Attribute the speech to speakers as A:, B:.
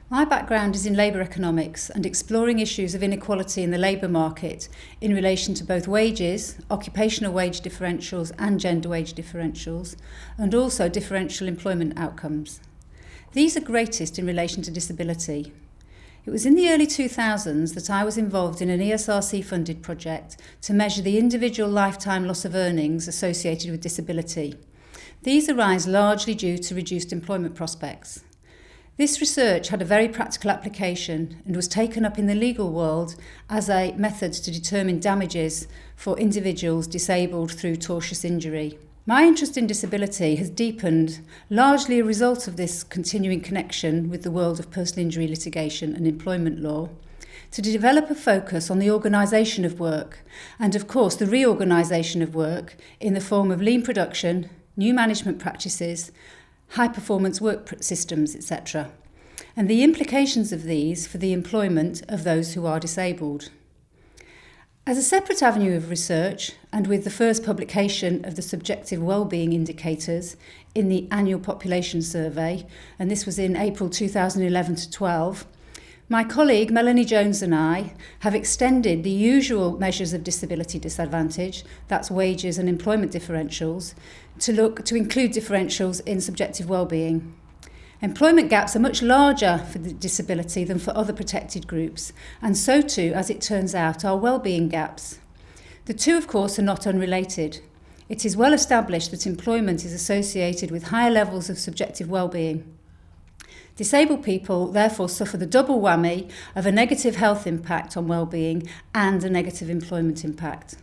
A: My background is in labour economics and exploring issues of inequality in the labour market in relation to both wages, occupational wage differentials and gender wage differentials, and also differential employment outcomes. These are greatest in relation to disability. It was in the early 2000s that I was involved in an ESRC-funded project to measure the individual lifetime loss of earnings associated with disability. These arise largely due to reduced employment prospects. This research had a very practical application and was taken up in the legal world as a method to determine damages for individuals disabled through tortious injury. My interest in disability has deepened, largely a result of this continuing connection with the world of personal injury litigation and employment law, to develop a focus on the organisation of work and, of course, the reorganisation of work in the form of lean production, new management practices, high-performance work systems, etc., and the implications of these for the employment of those who are disabled. As a separate avenue of research, and with the first publication of the subjective wellbeing indicators in the annual population survey, and this was in April 2011 to 12, my colleague Melanie Jones and I have extended the usual measures of disability disadvantage, that's wages and employment differentials, to include differentials in subjective wellbeing. Employment gaps are much larger for the disability than for other protected groups, and so too, as it turns out, are wellbeing gaps. The two, of course, are not unrelated. It is well established that employment is associated with higher levels of subjective wellbeing. Disabled people therefore suffer the double whammy of a negative health impact on wellbeing and a negative employment impact.